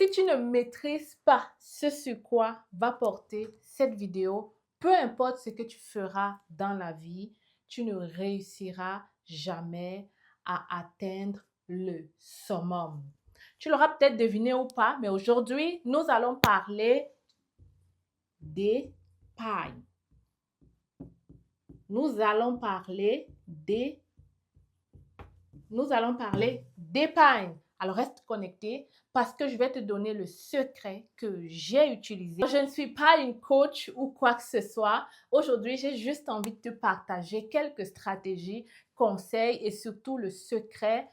Si tu ne maîtrises pas ce sur quoi va porter cette vidéo, peu importe ce que tu feras dans la vie, tu ne réussiras jamais à atteindre le summum. Tu l'auras peut-être deviné ou pas, mais aujourd'hui, nous allons parler d'épargne. Nous allons parler d'épargne. Alors, reste connecté parce que je vais te donner le secret que j'ai utilisé. Je ne suis pas une coach ou quoi que ce soit. Aujourd'hui, j'ai juste envie de te partager quelques stratégies, conseils et surtout le secret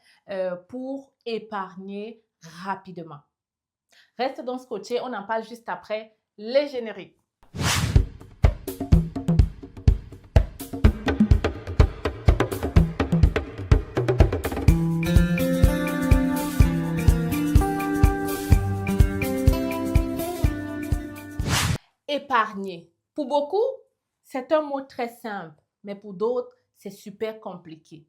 pour épargner rapidement. Reste donc scotché, on en parle juste après les génériques. Épargner. Pour beaucoup, c'est un mot très simple, mais pour d'autres, c'est super compliqué.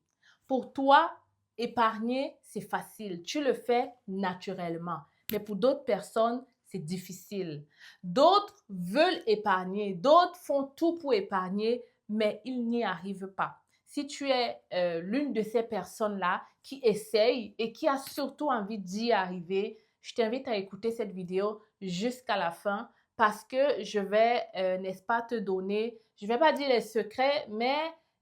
Pour toi, épargner, c'est facile. Tu le fais naturellement. Mais pour d'autres personnes, c'est difficile. D'autres veulent épargner, d'autres font tout pour épargner, mais ils n'y arrivent pas. Si tu es l'une de ces personnes-là qui essaye et qui a surtout envie d'y arriver, je t'invite à écouter cette vidéo jusqu'à la fin parce que je vais, n'est-ce pas, te donner, je ne vais pas dire les secrets, mais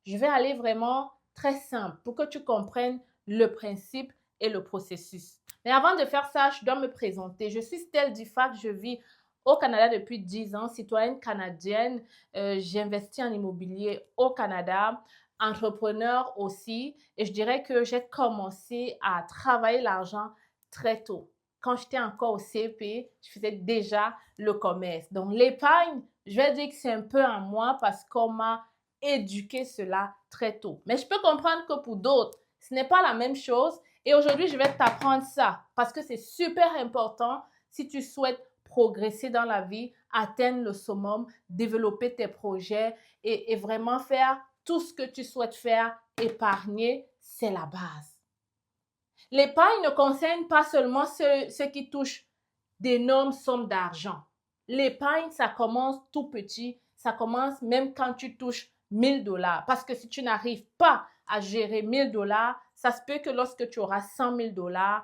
je vais aller vraiment très simple pour que tu comprennes le principe et le processus. Mais avant de faire ça, je dois me présenter. Je suis Stell Difac, je vis au Canada depuis 10 ans, citoyenne canadienne. J'investis en immobilier au Canada, entrepreneur aussi. Et je dirais que j'ai commencé à travailler l'argent très tôt. Quand j'étais encore au CP, je faisais déjà le commerce. Donc, l'épargne, je vais dire que c'est un peu en moi parce qu'on m'a éduqué cela très tôt. Mais je peux comprendre que pour d'autres, ce n'est pas la même chose. Et aujourd'hui, je vais t'apprendre ça parce que c'est super important si tu souhaites progresser dans la vie, atteindre le summum, développer tes projets et vraiment faire tout ce que tu souhaites faire. Épargner, c'est la base. L'épargne ne concerne pas seulement ceux qui touchent d'énormes sommes d'argent. L'épargne, ça commence tout petit. Ça commence même quand tu touches 1000 $. Parce que si tu n'arrives pas à gérer 1000 $, ça se peut que lorsque tu auras 100 000 $,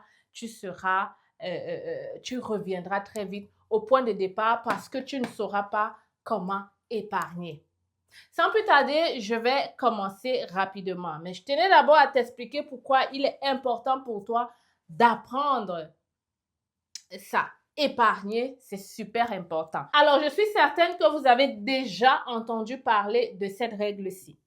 tu reviendras très vite au point de départ parce que tu ne sauras pas comment épargner. Sans plus tarder, je vais commencer rapidement. Mais je tenais d'abord à t'expliquer pourquoi il est important pour toi d'apprendre ça. Épargner, c'est super important. Alors, je suis certaine que vous avez déjà entendu parler de cette règle-ci.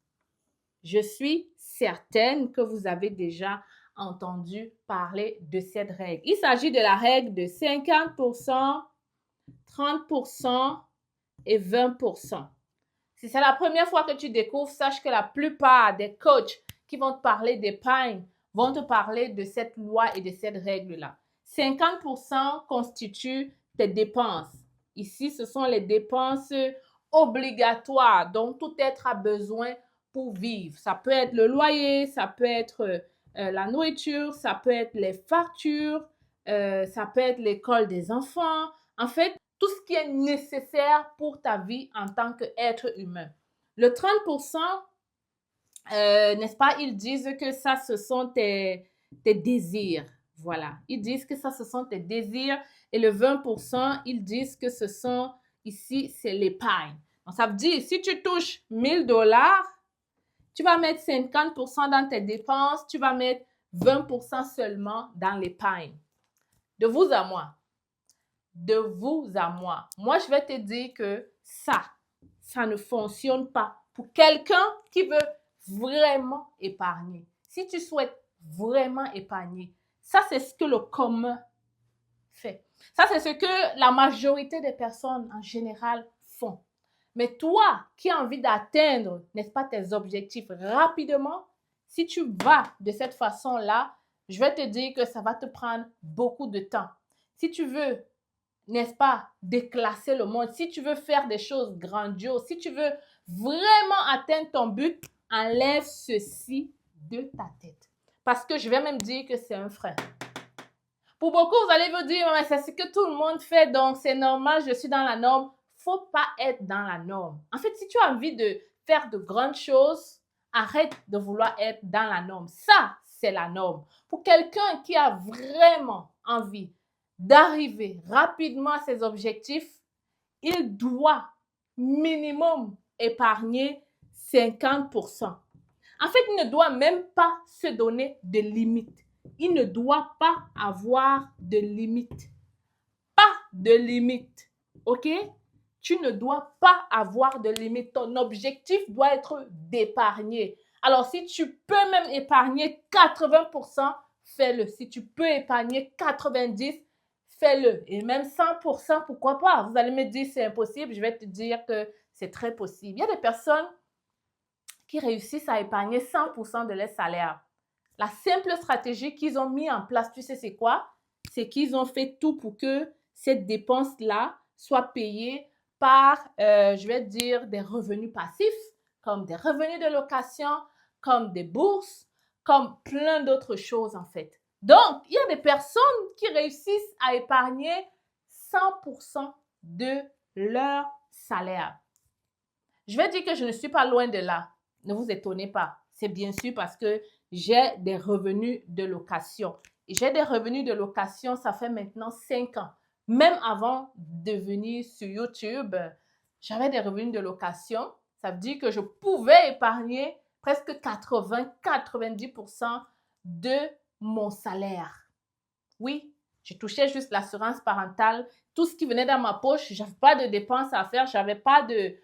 Je suis certaine que vous avez déjà entendu parler de cette règle. Il s'agit de la règle de 50%, 30% et 20%. Si c'est la première fois que tu découvres, sache que la plupart des coachs qui vont te parler d'épargne vont te parler de cette loi et de cette règle-là. 50% constituent tes dépenses. Ici, ce sont les dépenses obligatoires dont tout être a besoin pour vivre. Ça peut être le loyer, ça peut être la nourriture, ça peut être les factures, ça peut être l'école des enfants. En fait, tout ce qui est nécessaire pour ta vie en tant qu'être humain. Le 30%, n'est-ce pas, ils disent que ça, ce sont tes désirs. Voilà, ils disent que ça, ce sont tes désirs. Et le 20%, ils disent que ce sont, ici, c'est l'épargne. Donc, ça veut dire, si tu touches 1000 $, tu vas mettre 50% dans tes dépenses, tu vas mettre 20% seulement dans l'épargne. De vous à moi. De vous à moi. Moi, je vais te dire que ça ne fonctionne pas pour quelqu'un qui veut vraiment épargner. Si tu souhaites vraiment épargner, ça, c'est ce que le commun fait. Ça, c'est ce que la majorité des personnes en général font. Mais toi qui as envie d'atteindre, n'est-ce pas, tes objectifs rapidement, si tu vas de cette façon-là, je vais te dire que ça va te prendre beaucoup de temps. Si tu veux, n'est-ce pas, déclasser le monde, si tu veux faire des choses grandioses, si tu veux vraiment atteindre ton but, enlève ceci de ta tête. Parce que je vais même dire que c'est un frein. Pour beaucoup, vous allez vous dire, mais c'est ce que tout le monde fait, donc c'est normal, je suis dans la norme. Faut pas être dans la norme. En fait, si tu as envie de faire de grandes choses, arrête de vouloir être dans la norme. Ça, c'est la norme. Pour quelqu'un qui a vraiment envie d'arriver rapidement à ses objectifs, il doit minimum épargner 50%. En fait, il ne doit même pas se donner de limites. Il ne doit pas avoir de limites. Pas de limites. OK? Tu ne dois pas avoir de limites. Ton objectif doit être d'épargner. Alors, si tu peux même épargner 80%, fais-le. Si tu peux épargner 90%, fais-le. Et même 100%, pourquoi pas? Vous allez me dire c'est impossible. Je vais te dire que c'est très possible. Il y a des personnes qui réussissent à épargner 100% de leur salaire. La simple stratégie qu'ils ont mis en place, tu sais c'est quoi? C'est qu'ils ont fait tout pour que cette dépense-là soit payée par, je vais dire, des revenus passifs, comme des revenus de location, comme des bourses, comme plein d'autres choses en fait. Donc, il y a des personnes qui réussissent à épargner 100% de leur salaire. Je vais dire que je ne suis pas loin de là. Ne vous étonnez pas. C'est bien sûr parce que j'ai des revenus de location. Et j'ai des revenus de location, ça fait maintenant 5 ans. Même avant de venir sur YouTube, j'avais des revenus de location. Ça veut dire que je pouvais épargner presque 80-90% de mon salaire. Oui, je touchais juste l'assurance parentale. Tout ce qui venait dans ma poche, je n'avais pas de dépenses à faire, je n'avais pas de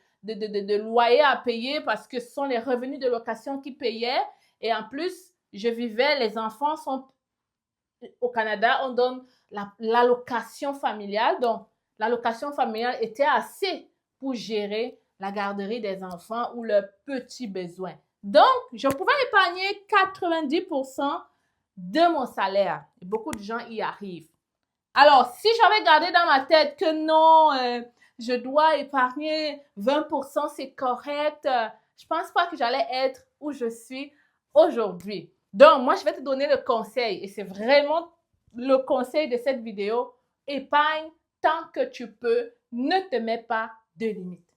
loyer à payer parce que ce sont les revenus de location qui payaient. Et en plus, je vivais, les enfants sont au Canada, on donne l'allocation familiale. Donc, l'allocation familiale était assez pour gérer la garderie des enfants ou leurs petits besoins. Donc, je pouvais épargner 90% de mon salaire. Et beaucoup de gens y arrivent. Alors, si j'avais gardé dans ma tête que non, je dois épargner 20%, c'est correct, je ne pense pas que j'allais être où je suis aujourd'hui. Donc, moi, je vais te donner le conseil et c'est vraiment le conseil de cette vidéo. Épargne tant que tu peux, ne te mets pas de limites.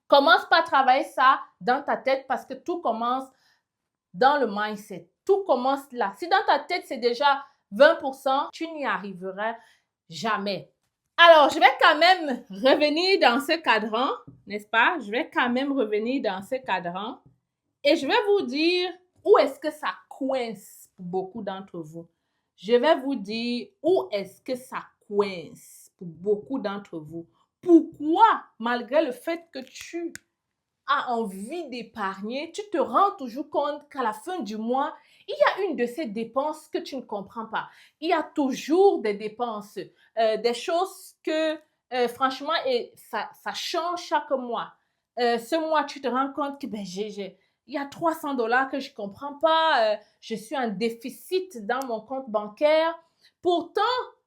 Commence par travailler ça dans ta tête parce que tout commence dans le mindset. Tout commence là. Si dans ta tête, c'est déjà 20%, tu n'y arriveras jamais. Alors, je vais quand même revenir dans ce cadran, n'est-ce pas? Je vais quand même revenir dans ce cadran et je vais vous dire où est-ce que ça coince pour beaucoup d'entre vous. Je vais vous dire où est-ce que ça coince pour beaucoup d'entre vous. Pourquoi, malgré le fait que tu as envie d'épargner, tu te rends toujours compte qu'à la fin du mois, il y a une de ces dépenses que tu ne comprends pas. Il y a toujours des dépenses, des choses que franchement, ça change chaque mois. Ce mois, tu te rends compte que il y a 300 $ que je ne comprends pas. Je suis en déficit dans mon compte bancaire. Pourtant,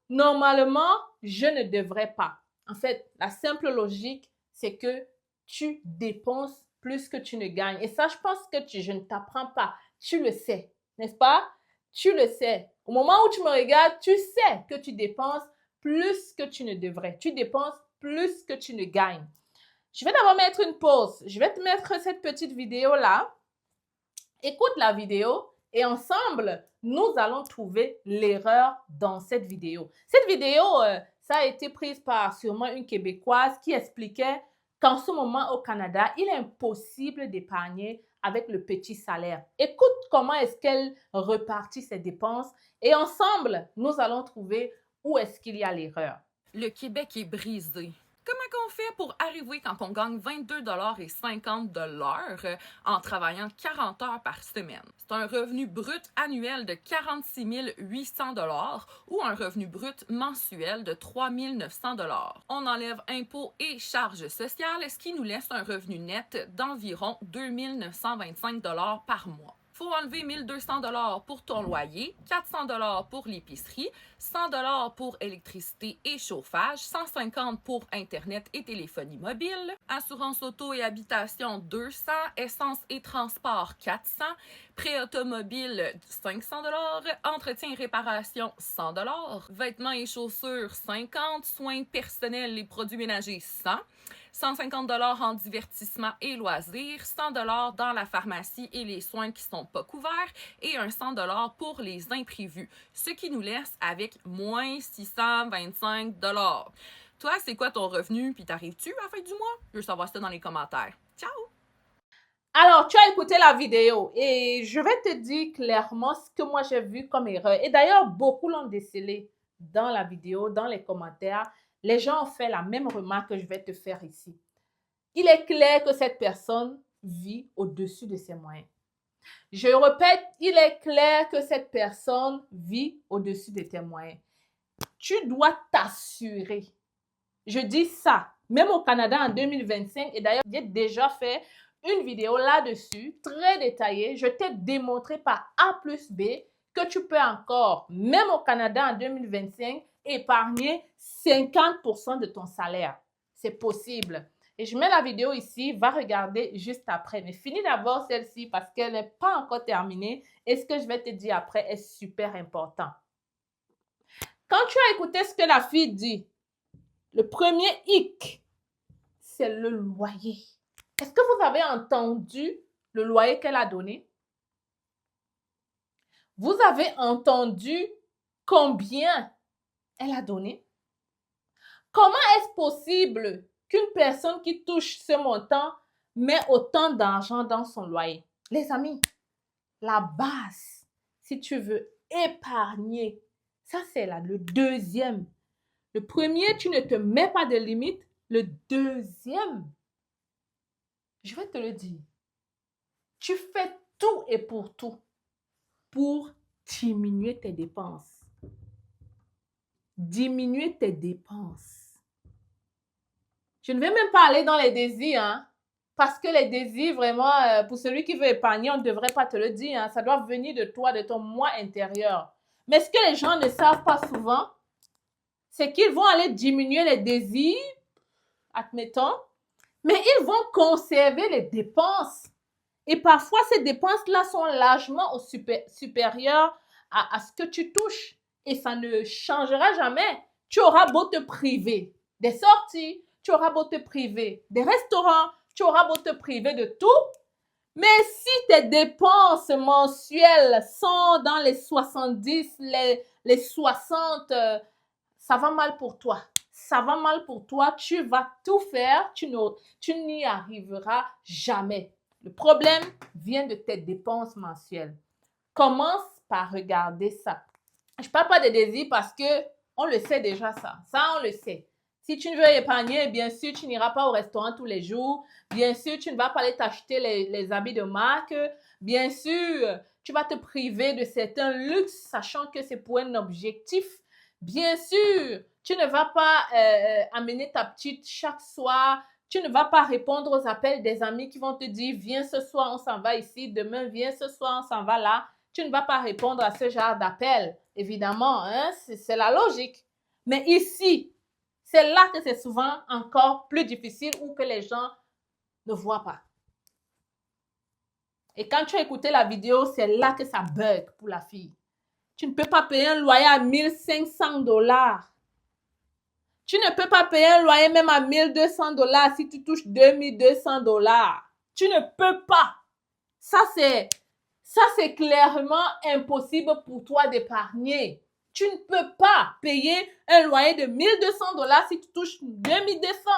normalement, je ne devrais pas. En fait, la simple logique, c'est que tu dépenses plus que tu ne gagnes. Et ça, je pense que je ne t'apprends pas. Tu le sais, n'est-ce pas? Tu le sais. Au moment où tu me regardes, tu sais que tu dépenses plus que tu ne devrais. Tu dépenses plus que tu ne gagnes. Je vais d'abord mettre une pause. Je vais te mettre cette petite vidéo-là. Écoute la vidéo et ensemble, nous allons trouver l'erreur dans cette vidéo. Cette vidéo, ça a été prise par sûrement une Québécoise qui expliquait qu'en ce moment au Canada, il est impossible d'épargner avec le petit salaire. Écoute comment est-ce qu'elle repartit ses dépenses et ensemble, nous allons trouver où est-ce qu'il y a l'erreur. Le Québec est brisé. Comment qu'on fait pour arriver quand on gagne 22,50 $ en travaillant 40 heures par semaine? C'est un revenu brut annuel de 46 800 $ ou un revenu brut mensuel de 3 900 $. On enlève impôts et charges sociales, ce qui nous laisse un revenu net d'environ 2 925 $ par mois. faut enlever 1200 $ pour ton loyer, 400 $ pour l'épicerie, 100 $ pour électricité et chauffage, 150 $ pour Internet et téléphonie mobile, assurance auto et habitation 200, essence et transport 400, prêt automobile 500 $, entretien et réparation 100 $, vêtements et chaussures 50, soins personnels et produits ménagers 100, 150 $ en divertissement et loisirs, 100 $ dans la pharmacie et les soins qui ne sont pas couverts et un 100 $ pour les imprévus, ce qui nous laisse avec moins 625 $. Toi, c'est quoi ton revenu puis t'arrives-tu à la fin du mois? Je veux savoir ça dans les commentaires. Ciao! Alors, tu as écouté la vidéo et je vais te dire clairement ce que moi j'ai vu comme erreur. Et d'ailleurs, beaucoup l'ont décelé dans la vidéo, dans les commentaires. Les gens ont fait la même remarque que je vais te faire ici. Il est clair que cette personne vit au-dessus de ses moyens. Je répète, il est clair que cette personne vit au-dessus de tes moyens. Tu dois t'assurer. Je dis ça, même au Canada en 2025, et d'ailleurs, j'ai déjà fait une vidéo là-dessus, très détaillée. Je t'ai démontré par A plus B que tu peux encore, même au Canada en 2025, épargner 50% de ton salaire. C'est possible. Et je mets la vidéo ici, va regarder juste après. Mais finis d'abord celle-ci parce qu'elle n'est pas encore terminée. Et ce que je vais te dire après est super important. Quand tu as écouté ce que la fille dit, le premier hic, c'est le loyer. Est-ce que vous avez entendu le loyer qu'elle a donné? Vous avez entendu combien elle a donné? Comment est-ce possible qu'une personne qui touche ce montant met autant d'argent dans son loyer? Les amis, la base, si tu veux épargner, ça c'est là le deuxième. Le premier, tu ne te mets pas de limite. Le deuxième, je vais te le dire, tu fais tout et pour tout pour diminuer tes dépenses. Diminuer tes dépenses. Je ne vais même pas aller dans les désirs, hein, parce que les désirs, vraiment, pour celui qui veut épargner, on ne devrait pas te le dire. Hein, ça doit venir de toi, de ton moi intérieur. Mais ce que les gens ne savent pas souvent, c'est qu'ils vont aller diminuer les désirs, admettons, mais ils vont conserver les dépenses. Et parfois, ces dépenses-là sont largement supérieures à ce que tu touches. Et ça ne changera jamais. Tu auras beau te priver des sorties, tu auras beau te priver des restaurants, tu auras beau te priver de tout. Mais si tes dépenses mensuelles sont dans les 70, les 60, ça va mal pour toi. Ça va mal pour toi. Tu vas tout faire. Tu n'y arriveras jamais. Le problème vient de tes dépenses mensuelles. Commence par regarder ça. Je ne parle pas de désir parce qu'on le sait déjà ça. Ça, on le sait. Si tu veux épargner, bien sûr, tu n'iras pas au restaurant tous les jours. Bien sûr, tu ne vas pas aller t'acheter les habits de marque. Bien sûr, tu vas te priver de certains luxes, sachant que c'est pour un objectif. Bien sûr, tu ne vas pas amener ta petite chaque soir. Tu ne vas pas répondre aux appels des amis qui vont te dire « Viens ce soir, on s'en va ici. Demain, viens ce soir, on s'en va là. » Tu ne vas pas répondre à ce genre d'appel. Évidemment, hein, c'est la logique. Mais ici, c'est là que c'est souvent encore plus difficile ou que les gens ne voient pas. Et quand tu as écouté la vidéo, c'est là que ça bug pour la fille. Tu ne peux pas payer un loyer à 1500 $. Tu ne peux pas payer un loyer même à 1200 $ si tu touches 2200 $. Tu ne peux pas. Ça, c'est clairement impossible pour toi d'épargner. Tu ne peux pas payer un loyer de 1200 $ si tu touches 2200.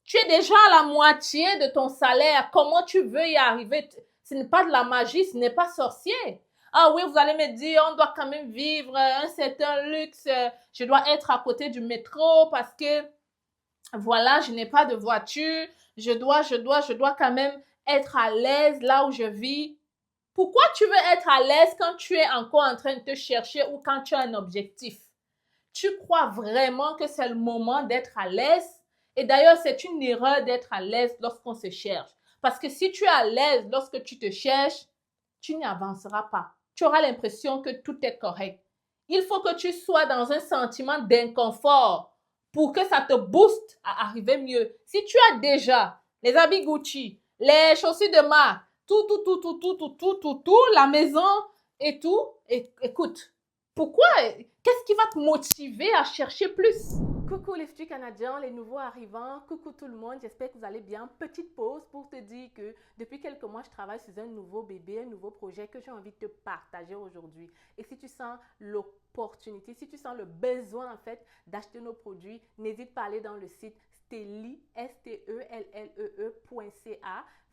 Tu es déjà à la moitié de ton salaire. Comment tu veux y arriver? Ce n'est pas de la magie, ce n'est pas sorcier. Ah oui, vous allez me dire, on doit quand même vivre un certain luxe. Je dois être à côté du métro parce que, voilà, je n'ai pas de voiture. Je dois quand même être à l'aise là où je vis. Pourquoi tu veux être à l'aise quand tu es encore en train de te chercher ou quand tu as un objectif? Tu crois vraiment que c'est le moment d'être à l'aise? Et d'ailleurs, c'est une erreur d'être à l'aise lorsqu'on se cherche. Parce que si tu es à l'aise lorsque tu te cherches, tu n'y avanceras pas. Tu auras l'impression que tout est correct. Il faut que tu sois dans un sentiment d'inconfort pour que ça te booste à arriver mieux. Si tu as déjà les habits Gucci, les chaussures de marque, tout, la maison et tout, écoute, pourquoi? Qu'est-ce qui va te motiver à chercher plus? Coucou les futurs Canadiens, les nouveaux arrivants, coucou tout le monde, j'espère que vous allez bien. Petite pause pour te dire que depuis quelques mois, je travaille sur un nouveau bébé, un nouveau projet que j'ai envie de te partager aujourd'hui. Et si tu sens l'opportunité, si tu sens le besoin en fait d'acheter nos produits, n'hésite pas à aller dans le site Stellee, STELLEE.ca,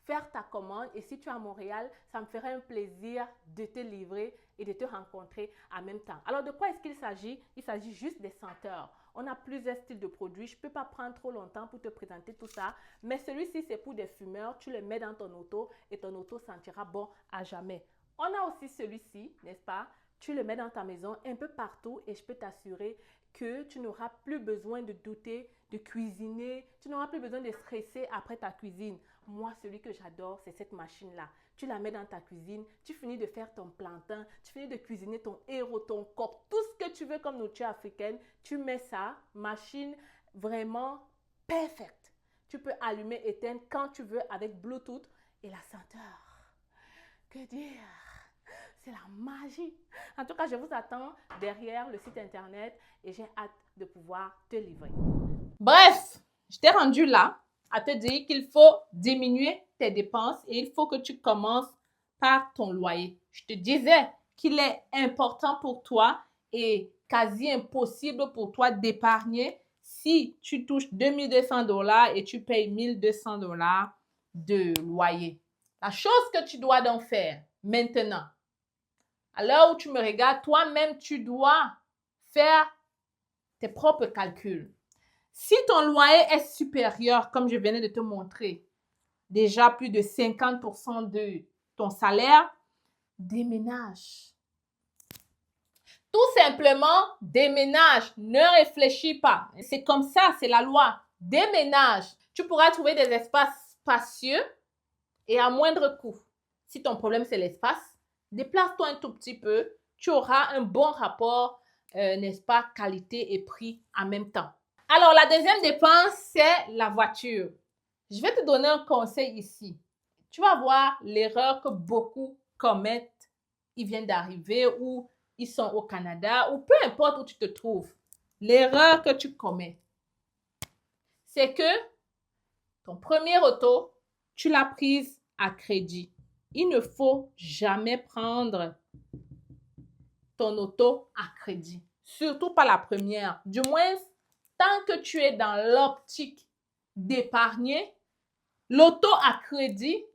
faire ta commande et si tu es à Montréal, ça me ferait un plaisir de te livrer et de te rencontrer en même temps. Alors de quoi est-ce qu'il s'agit? Il s'agit juste des senteurs. On a plusieurs styles de produits. Je ne peux pas prendre trop longtemps pour te présenter tout ça. Mais celui-ci, c'est pour des fumeurs. Tu le mets dans ton auto et ton auto sentira bon à jamais. On a aussi celui-ci, n'est-ce pas? Tu le mets dans ta maison un peu partout et je peux t'assurer que tu n'auras plus besoin de douter, de cuisiner. Tu n'auras plus besoin de stresser après ta cuisine. Moi, celui que j'adore, c'est cette machine-là. Tu la mets dans ta cuisine, tu finis de faire ton plantain, tu finis de cuisiner ton héros, ton coq, tout ce que tu veux comme nourriture africaine, tu mets ça, machine vraiment parfaite. Tu peux allumer, éteindre quand tu veux avec Bluetooth et la senteur. Que dire? C'est la magie. En tout cas, je vous attends derrière le site internet et j'ai hâte de pouvoir te livrer. Bref, je t'ai rendu là à te dire qu'il faut diminuer tes dépenses et il faut que tu commences par ton loyer. Je te disais qu'il est important pour toi et quasi impossible pour toi d'épargner si tu touches 2200 $ et tu payes 1200 $ de loyer. La chose que tu dois donc faire maintenant, à l'heure où tu me regardes, toi-même, tu dois faire tes propres calculs. Si ton loyer est supérieur, comme je venais de te montrer, déjà plus de 50% de ton salaire, déménage. Tout simplement, déménage. Ne réfléchis pas. C'est comme ça, c'est la loi. Déménage. Tu pourras trouver des espaces spacieux et à moindre coût. Si ton problème, c'est l'espace, déplace-toi un tout petit peu. Tu auras un bon rapport, n'est-ce pas, qualité et prix en même temps. Alors, la deuxième dépense, c'est la voiture. Je vais te donner un conseil ici. Tu vas voir l'erreur que beaucoup commettent. Ils viennent d'arriver ou ils sont au Canada ou peu importe où tu te trouves. L'erreur que tu commets, c'est que ton premier auto, tu l'as prise à crédit. Il ne faut jamais prendre ton auto à crédit. Surtout pas la première. Du moins, tant que tu es dans l'optique d'épargner, l'auto à crédit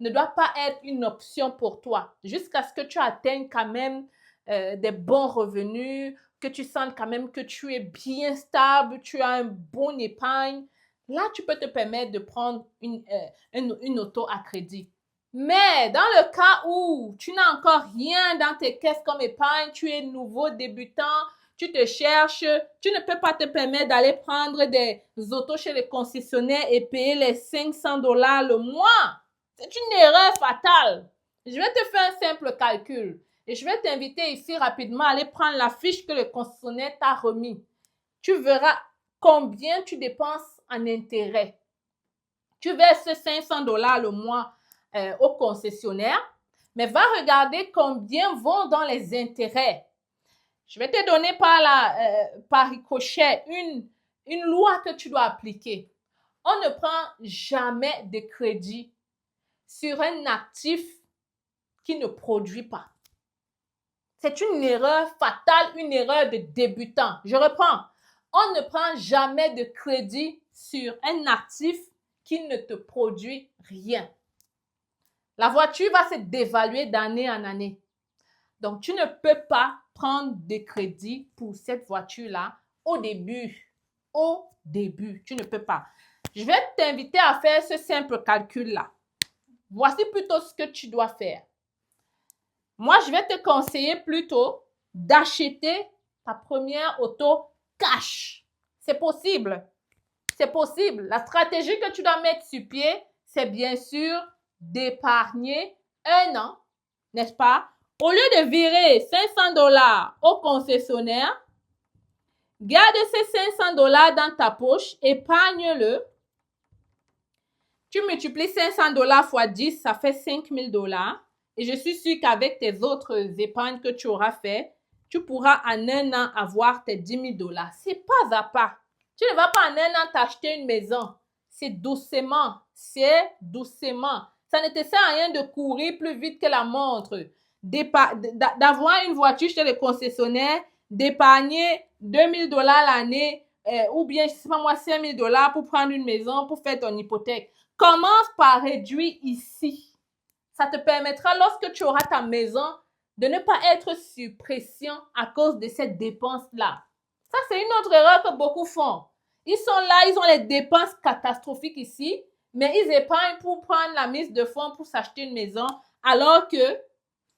ne doit pas être une option pour toi jusqu'à ce que tu atteignes quand même des bons revenus, que tu sentes quand même que tu es bien stable, tu as un bon épargne. Là, tu peux te permettre de prendre une auto à crédit. Mais dans le cas où tu n'as encore rien dans tes caisses comme épargne, tu es nouveau débutant, tu te cherches, tu ne peux pas te permettre d'aller prendre des autos chez les concessionnaires et payer les 500 $ le mois. C'est une erreur fatale. Je vais te faire un simple calcul et je vais t'inviter ici rapidement à aller prendre la fiche que le concessionnaire t'a remis. Tu verras combien tu dépenses en intérêt. Tu verses 500 $ le mois au concessionnaire, mais va regarder combien vont dans les intérêts. Je vais te donner par ricochet une loi que tu dois appliquer. On ne prend jamais de crédit sur un actif qui ne produit pas. C'est une erreur fatale, une erreur de débutant. Je reprends. On ne prend jamais de crédit sur un actif qui ne te produit rien. La voiture va se dévaluer d'année en année. Donc, tu ne peux pas prendre de crédit pour cette voiture-là au début. Au début, tu ne peux pas. Je vais t'inviter à faire ce simple calcul-là. Voici plutôt ce que tu dois faire. Moi, je vais te conseiller plutôt d'acheter ta première auto cash. C'est possible. C'est possible. La stratégie que tu dois mettre sur pied, c'est bien sûr d'épargner 1 an, n'est-ce pas? Au lieu de virer 500 $ au concessionnaire, garde ces 500 $ dans ta poche, épargne-le. Tu multiplies 500 $ fois 10, ça fait 5 000 $. Et je suis sûre qu'avec tes autres épargnes que tu auras fait, tu pourras en un an avoir tes 10 000 $. C'est pas à pas. Tu ne vas pas en un an t'acheter une maison. C'est doucement. C'est doucement. Ça ne te sert à rien de courir plus vite que la montre. D'avoir une voiture chez le concessionnaire, d'épargner 2 000 $ l'année ou bien, je ne sais pas moi, 5 000 $ pour prendre une maison, pour faire ton hypothèque. Commence par réduire ici. Ça te permettra, lorsque tu auras ta maison, de ne pas être sur pression à cause de cette dépense-là. Ça, c'est une autre erreur que beaucoup font. Ils sont là, ils ont les dépenses catastrophiques ici, mais ils épargnent pour prendre la mise de fonds pour s'acheter une maison, alors que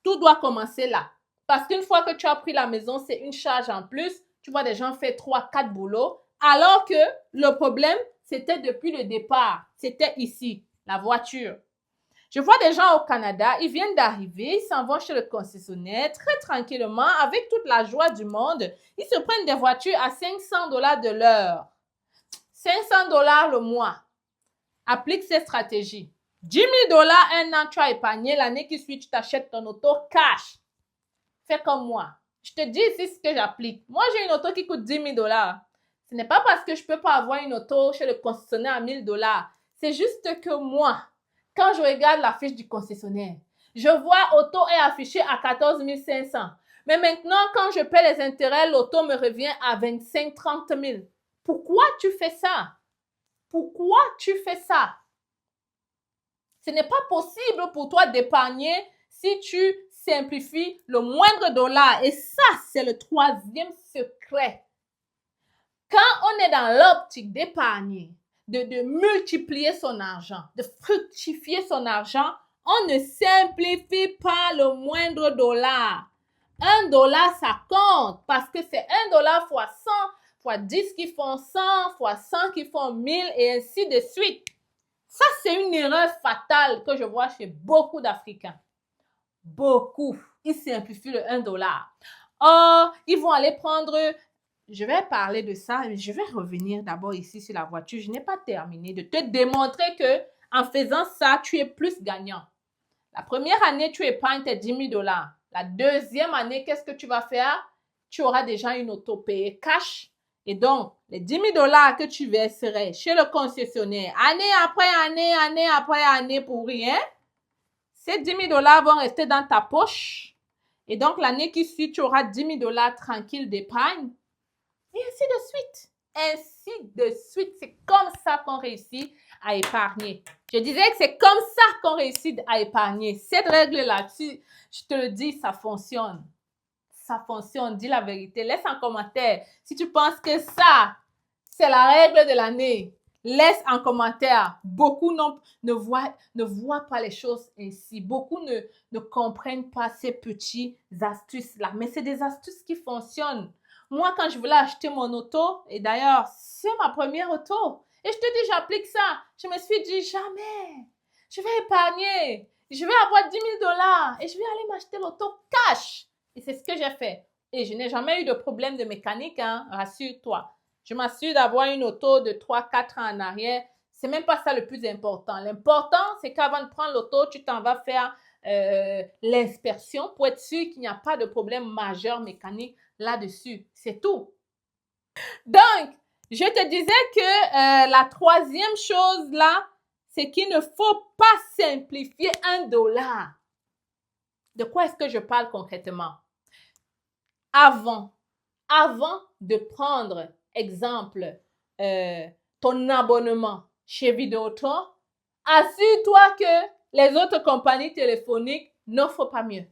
tout doit commencer là. Parce qu'une fois que tu as pris la maison, c'est une charge en plus. Tu vois des gens faire 3, 4 boulots, alors que le problème, c'était depuis le départ. C'était ici, la voiture. Je vois des gens au Canada, ils viennent d'arriver, ils s'en vont chez le concessionnaire très tranquillement, avec toute la joie du monde. Ils se prennent des voitures à 500 $ de l'heure. 500 $ le mois. Applique ces stratégies. 10 000 $ un an, tu as épargné. L'année qui suit, tu t'achètes ton auto cash. Fais comme moi. Je te dis ici ce que j'applique. Moi, j'ai une auto qui coûte 10 000 $. Ce n'est pas parce que je ne peux pas avoir une auto chez le concessionnaire à 1 000 $. C'est juste que moi, quand je regarde la fiche du concessionnaire, je vois auto est affiché à 14 500. Mais maintenant, quand je paie les intérêts, l'auto me revient à 25-30 000. Pourquoi tu fais ça? Pourquoi tu fais ça? Ce n'est pas possible pour toi d'épargner si tu simplifies le moindre dollar. Et ça, c'est le troisième secret. Quand on est dans l'optique d'épargner, de multiplier son argent, de fructifier son argent, on ne simplifie pas le moindre dollar. 1 $, ça compte parce que c'est 1 $ fois 100, fois 10 qui font 100, fois 100 qui font 1000 et ainsi de suite. Ça, c'est une erreur fatale que je vois chez beaucoup d'Africains. Beaucoup. Ils simplifient le 1 $. Oh, ils vont aller prendre... Je vais parler de ça, mais je vais revenir d'abord ici sur la voiture. Je n'ai pas terminé de te démontrer que en faisant ça, tu es plus gagnant. La première année, tu épargnes tes 10 000 $. La deuxième année, qu'est-ce que tu vas faire? Tu auras déjà une auto payée cash. Et donc, les 10 000 $ que tu verserais chez le concessionnaire, année après année, année après année pour rien, ces 10 000 $ vont rester dans ta poche. Et donc, l'année qui suit, tu auras 10 000 $ tranquille d'épargne. Et ainsi de suite. Ainsi de suite. C'est comme ça qu'on réussit à épargner. Je disais que c'est comme ça qu'on réussit à épargner. Cette règle-là, je te le dis, ça fonctionne. Ça fonctionne. Dis la vérité. Laisse en commentaire si tu penses que ça, c'est la règle de l'année. Laisse en commentaire. Beaucoup ne voient pas les choses ainsi. Beaucoup ne comprennent pas ces petites astuces-là. Mais c'est des astuces qui fonctionnent. Moi, quand je voulais acheter mon auto, et d'ailleurs, c'est ma première auto. Et je te dis, j'applique ça. Je me suis dit, jamais. Je vais épargner. Je vais avoir 10 000 $ et je vais aller m'acheter l'auto cash. Et c'est ce que j'ai fait. Et je n'ai jamais eu de problème de mécanique, hein, rassure-toi. Je m'assure d'avoir une auto de 3-4 ans en arrière. C'est même pas ça le plus important. L'important, c'est qu'avant de prendre l'auto, tu t'en vas faire l'inspection pour être sûr qu'il n'y a pas de problème majeur mécanique là-dessus. C'est tout. Donc, je te disais que la troisième chose là, c'est qu'il ne faut pas simplifier 1 $. De quoi est-ce que je parle concrètement? Avant de prendre, exemple, ton abonnement chez Vidéotron, assure-toi que les autres compagnies téléphoniques n'offrent pas mieux.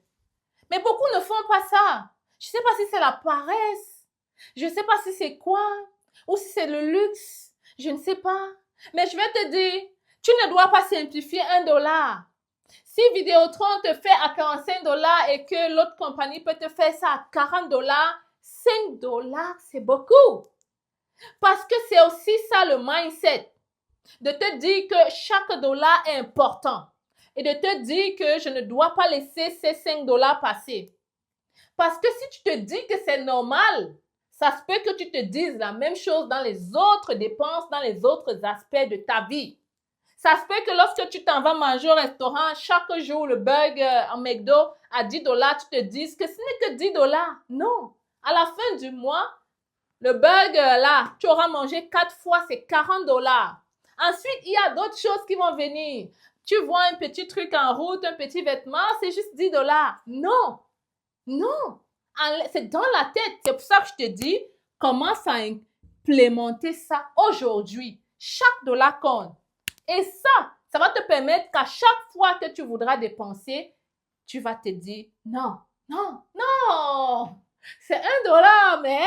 Mais beaucoup ne font pas ça. Je ne sais pas si c'est la paresse. Je ne sais pas si c'est quoi. Ou si c'est le luxe. Je ne sais pas. Mais je vais te dire, tu ne dois pas simplifier 1 $. Si Vidéotron te fait à 45 $ et que l'autre compagnie peut te faire ça à 40 $, 5 $, c'est beaucoup. Parce que c'est aussi ça le mindset. De te dire que chaque dollar est important. et de te dire que je ne dois pas laisser ces 5 dollars passer. Parce que si tu te dis que c'est normal, ça se peut que tu te dises la même chose dans les autres dépenses, dans les autres aspects de ta vie. Ça se peut que lorsque tu t'en vas manger au restaurant, chaque jour, le burger en McDo à 10 dollars, tu te dises que ce n'est que 10 dollars. Non. À la fin du mois, le burger là, tu auras mangé 4 fois, c'est 40 dollars. Ensuite, il y a d'autres choses qui vont venir. Tu vois un petit truc en route, un petit vêtement, c'est juste 10 dollars. Non. Non. C'est dans la tête. C'est pour ça que je te dis, commence à implémenter ça aujourd'hui. Chaque dollar compte. Et ça va te permettre qu'à chaque fois que tu voudras dépenser, tu vas te dire, non, non, non, c'est 1 dollar, mais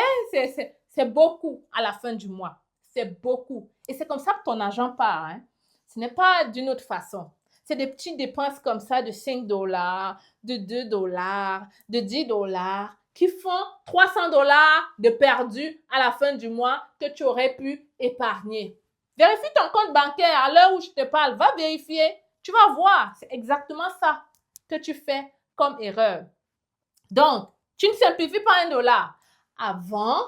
c'est beaucoup à la fin du mois. C'est beaucoup. Et c'est comme ça que ton argent part. Hein. Ce n'est pas d'une autre façon. C'est des petites dépenses comme ça de 5 dollars, de 2 dollars, de 10 dollars qui font 300 dollars de perdu à la fin du mois que tu aurais pu épargner. Vérifie ton compte bancaire à l'heure où je te parle. Va vérifier. Tu vas voir. C'est exactement ça que tu fais comme erreur. Donc, tu ne simplifies pas 1 dollar. Avant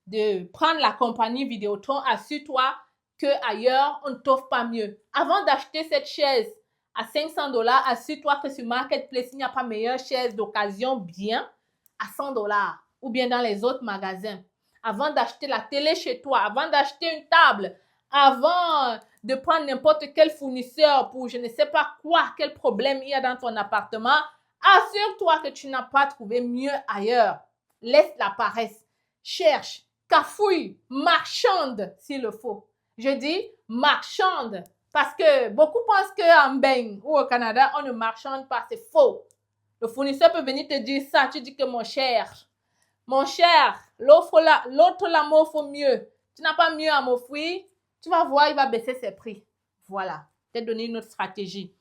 de prendre la compagnie Vidéotron, assure-toi qu'ailleurs, on ne t'offre pas mieux. Avant d'acheter cette chaise à 500 dollars, assure-toi que sur Marketplace, il n'y a pas meilleure chaise d'occasion bien à 100 dollars ou bien dans les autres magasins. Avant d'acheter la télé chez toi, avant d'acheter une table, avant de prendre n'importe quel fournisseur pour je ne sais pas quoi, quel problème il y a dans ton appartement, assure-toi que tu n'as pas trouvé mieux ailleurs. Laisse la paresse. Cherche, cafouille, marchande s'il le faut. Je dis marchande parce que beaucoup pensent qu'en Bain ou au Canada, on ne marchande pas. C'est faux. Le fournisseur peut venir te dire ça. Tu dis que mon cher, l'autre là m'offre mieux. Tu n'as pas mieux à m'offrir. Tu vas voir, il va baisser ses prix. Voilà. Je t'ai donné une autre stratégie.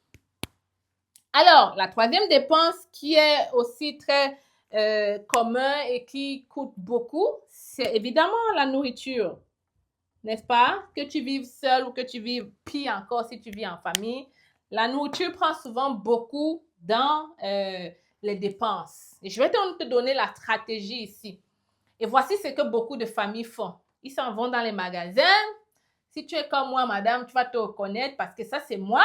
Alors, la troisième dépense qui est aussi très commun et qui coûte beaucoup, c'est évidemment la nourriture. N'est-ce pas? Que tu vives seul ou que tu vives pire encore si tu vis en famille. La nourriture prend souvent beaucoup dans les dépenses. Et je vais te donner la stratégie ici. Et voici ce que beaucoup de familles font. Ils s'en vont dans les magasins. Si tu es comme moi, madame, tu vas te reconnaître parce que ça, c'est moi.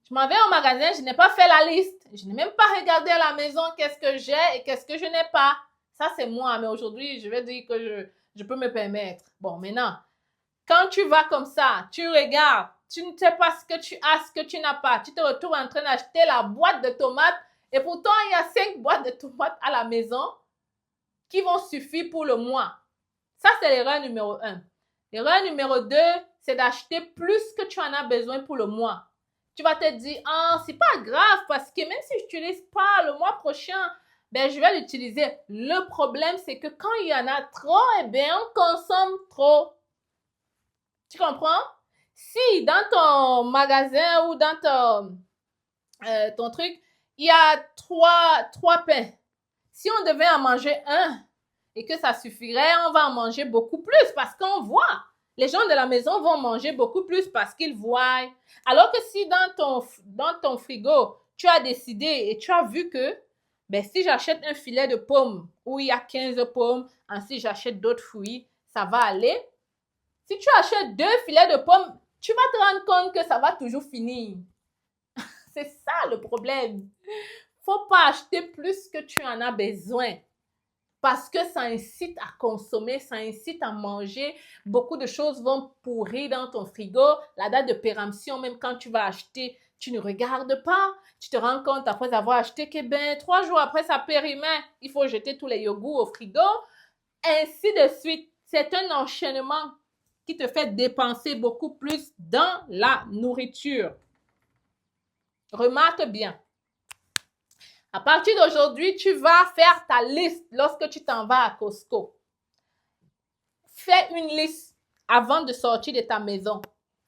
Je m'en vais au magasin, je n'ai pas fait la liste. Je n'ai même pas regardé à la maison qu'est-ce que j'ai et qu'est-ce que je n'ai pas. Ça, c'est moi. Mais aujourd'hui, je vais dire que je peux me permettre. Bon, maintenant, quand tu vas comme ça, tu regardes, tu ne sais pas ce que tu as, ce que tu n'as pas. Tu te retrouves en train d'acheter la boîte de tomates et pourtant, il y a 5 boîtes de tomates à la maison qui vont suffire pour le mois. Ça, c'est l'erreur numéro 1. L'erreur numéro 2, c'est d'acheter plus que tu en as besoin pour le mois. Tu vas te dire, c'est pas grave parce que même si je n'utilise pas le mois prochain, ben, je vais l'utiliser. Le problème, c'est que quand il y en a trop, eh bien, on consomme trop. Tu comprends? Si dans ton magasin ou dans ton truc, il y a trois pains. Si on devait en manger un et que ça suffirait, on va en manger beaucoup plus parce qu'on voit. Les gens de la maison vont manger beaucoup plus parce qu'ils voient. Alors que si dans ton frigo, tu as décidé et tu as vu que ben, si j'achète un filet de pommes où il y a 15 pommes, ensuite j'achète d'autres fruits, ça va aller. Si tu achètes 2 filets de pommes, tu vas te rendre compte que ça va toujours finir. C'est ça le problème. Faut pas acheter plus que tu en as besoin. Parce que ça incite à consommer, ça incite à manger. Beaucoup de choses vont pourrir dans ton frigo. La date de péremption, même quand tu vas acheter, tu ne regardes pas. Tu te rends compte après avoir acheté que 3 jours après ça périmait. Il faut jeter tous les yogourts au frigo. Ainsi de suite. C'est un enchaînement qui te fait dépenser beaucoup plus dans la nourriture. Remarque bien. À partir d'aujourd'hui, tu vas faire ta liste lorsque tu t'en vas à Costco. Fais une liste avant de sortir de ta maison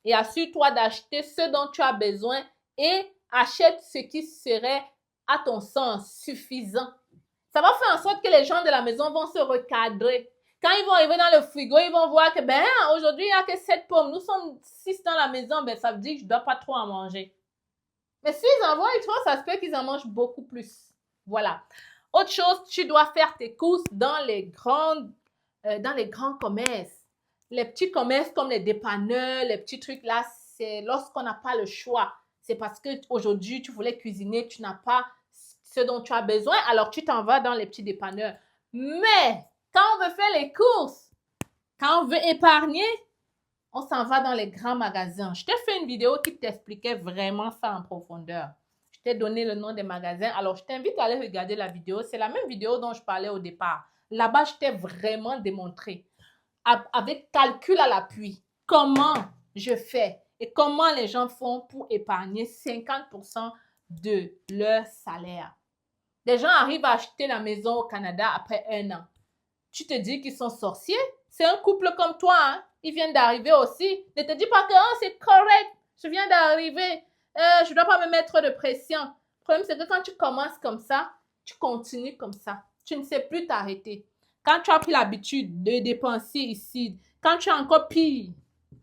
et assure-toi d'acheter ce dont tu as besoin et achète ce qui serait, à ton sens, suffisant. Ça va faire en sorte que les gens de la maison vont se recadrer. Quand ils vont arriver dans le frigo, ils vont voir que aujourd'hui, il n'y a que 7 pommes. Nous sommes 6 dans la maison, ça veut dire que je ne dois pas trop en manger. Mais s'ils envoient une fois, ça se peut qu'ils en mangent beaucoup plus. Voilà. Autre chose, tu dois faire tes courses dans les grands commerces. Les petits commerces comme les dépanneurs, les petits trucs là, c'est lorsqu'on n'a pas le choix. C'est parce qu'aujourd'hui, tu voulais cuisiner, tu n'as pas ce dont tu as besoin, alors tu t'en vas dans les petits dépanneurs. Mais quand on veut faire les courses, quand on veut épargner, on s'en va dans les grands magasins. Je t'ai fait une vidéo qui t'expliquait vraiment ça en profondeur. Je t'ai donné le nom des magasins. Alors, je t'invite à aller regarder la vidéo. C'est la même vidéo dont je parlais au départ. Là-bas, je t'ai vraiment démontré, avec calcul à l'appui, comment je fais et comment les gens font pour épargner 50% de leur salaire. Des gens arrivent à acheter la maison au Canada après 1 an. Tu te dis qu'ils sont sorciers? C'est un couple comme toi, hein? Ils viennent d'arriver aussi. Ne te dis pas que oh, c'est correct, je viens d'arriver, je ne dois pas me mettre de pression. Le problème, c'est que quand tu commences comme ça, tu continues comme ça. Tu ne sais plus t'arrêter. Quand tu as pris l'habitude de dépenser ici, quand tu as encore pire,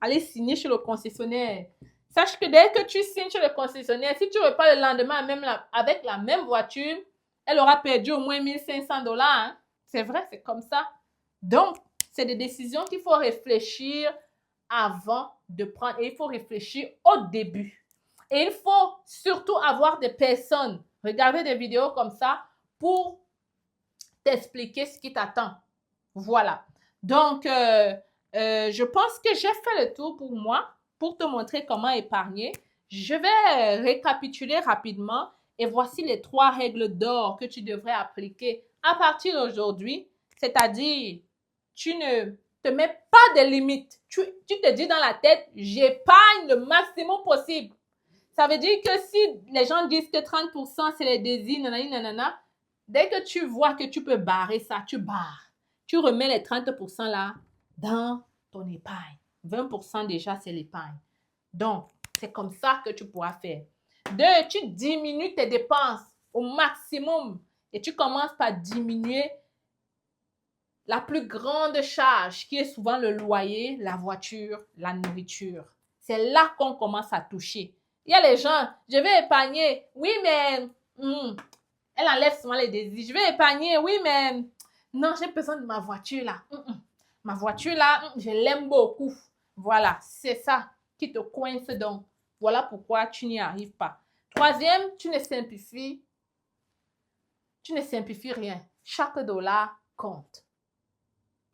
aller signer chez le concessionnaire. Sache que dès que tu signes chez le concessionnaire, si tu repars le lendemain même avec la même voiture, elle aura perdu au moins 1 500 $. Hein? C'est vrai, c'est comme ça. Donc, c'est des décisions qu'il faut réfléchir avant de prendre. Et il faut réfléchir au début. Et il faut surtout avoir des personnes, regarder des vidéos comme ça pour t'expliquer ce qui t'attend. Voilà. Donc, je pense que j'ai fait le tour pour moi, pour te montrer comment épargner. Je vais récapituler rapidement et voici les 3 règles d'or que tu devrais appliquer à partir d'aujourd'hui. C'est-à-dire, tu ne te mets pas de limites. Tu te dis dans la tête, j'épargne le maximum possible. Ça veut dire que si les gens disent que 30% c'est les désirs, nanani, nanana, dès que tu vois que tu peux barrer ça, tu barres. Tu remets les 30% là dans ton épargne. 20% déjà, c'est l'épargne. Donc, c'est comme ça que tu pourras faire. 2, tu diminues tes dépenses au maximum et tu commences par diminuer la plus grande charge qui est souvent le loyer, la voiture, la nourriture. C'est là qu'on commence à toucher. Il y a les gens, je vais épargner. Oui, mais elle enlève souvent les désirs. Je vais épargner. Oui, mais non, j'ai besoin de ma voiture là. Ma voiture là, je l'aime beaucoup. Voilà, c'est ça qui te coince donc. Voilà pourquoi tu n'y arrives pas. 3e, tu ne simplifies rien. Chaque dollar compte.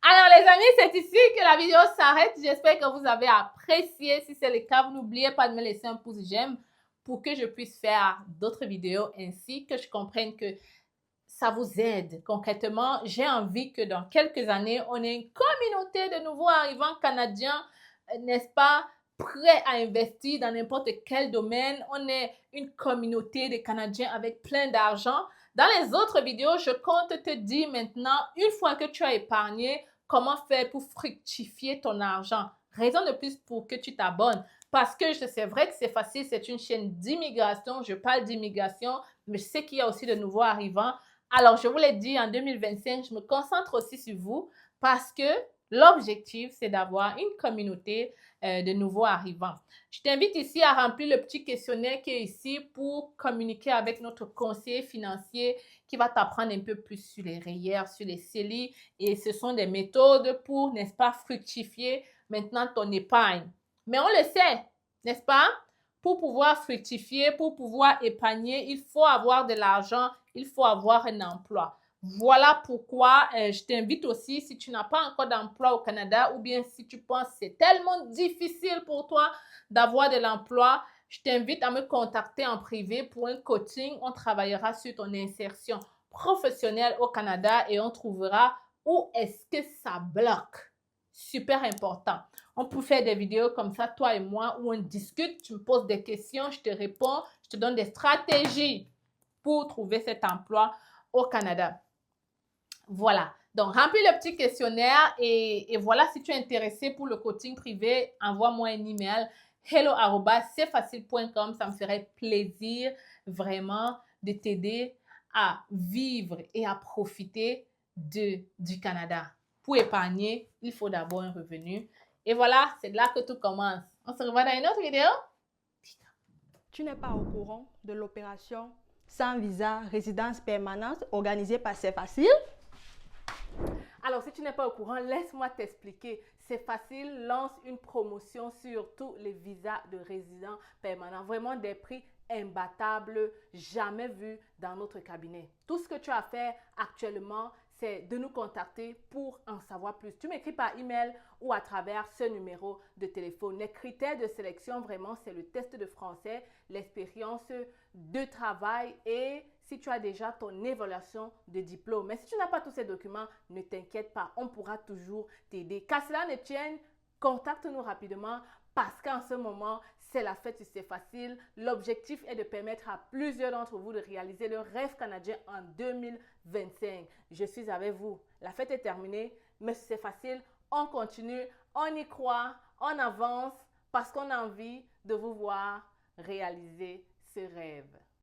Alors les amis, c'est ici que la vidéo s'arrête. J'espère que vous avez apprécié. Si c'est le cas, vous n'oubliez pas de me laisser un pouce j'aime pour que je puisse faire d'autres vidéos ainsi que je comprenne que ça vous aide concrètement. J'ai envie que dans quelques années, on ait une communauté de nouveaux arrivants canadiens, n'est-ce pas, prêts à investir dans n'importe quel domaine. On est une communauté de Canadiens avec plein d'argent. Dans les autres vidéos, je compte te dire maintenant, une fois que tu as épargné, comment faire pour fructifier ton argent. Raison de plus pour que tu t'abonnes. Parce que c'est vrai que c'est facile, c'est une chaîne d'immigration. Je parle d'immigration, mais je sais qu'il y a aussi de nouveaux arrivants. Alors, je vous l'ai dit, en 2025, je me concentre aussi sur vous parce que l'objectif, c'est d'avoir une communauté de nouveaux arrivants. Je t'invite ici à remplir le petit questionnaire qui est ici pour communiquer avec notre conseiller financier qui va t'apprendre un peu plus sur les REER, sur les CELI. Et ce sont des méthodes pour, n'est-ce pas, fructifier maintenant ton épargne. Mais on le sait, n'est-ce pas? Pour pouvoir fructifier, pour pouvoir épargner, il faut avoir de l'argent, il faut avoir un emploi. Voilà pourquoi je t'invite aussi, si tu n'as pas encore d'emploi au Canada ou bien si tu penses que c'est tellement difficile pour toi d'avoir de l'emploi, je t'invite à me contacter en privé pour un coaching. On travaillera sur ton insertion professionnelle au Canada et on trouvera où est-ce que ça bloque. Super important. On peut faire des vidéos comme ça, toi et moi, où on discute, tu me poses des questions, je te réponds, je te donne des stratégies pour trouver cet emploi au Canada. Voilà. Donc, remplis le petit questionnaire et voilà, si tu es intéressé pour le coaching privé, envoie-moi un email hello@cfacile.com. Ça me ferait plaisir vraiment de t'aider à vivre et à profiter du Canada. Pour épargner, il faut d'abord un revenu. Et voilà, c'est là que tout commence. On se revoit dans une autre vidéo. Tu n'es pas au courant de l'opération sans visa résidence permanente organisée par C'est Facile? Alors, si tu n'es pas au courant, laisse-moi t'expliquer. C'est facile, lance une promotion sur tous les visas de résidents permanents. Vraiment des prix imbattables, jamais vus dans notre cabinet. Tout ce que tu as à faire actuellement, c'est de nous contacter pour en savoir plus. Tu m'écris par email ou à travers ce numéro de téléphone. Les critères de sélection, vraiment, c'est le test de français, l'expérience de travail et si tu as déjà ton évaluation de diplôme. Mais si tu n'as pas tous ces documents, ne t'inquiète pas, on pourra toujours t'aider. Qu'à cela ne tienne, contacte-nous rapidement parce qu'en ce moment, c'est la fête, c'est facile. L'objectif est de permettre à plusieurs d'entre vous de réaliser le rêve canadien en 2025. Je suis avec vous. La fête est terminée, mais c'est facile. On continue, on y croit, on avance parce qu'on a envie de vous voir réaliser ce rêve.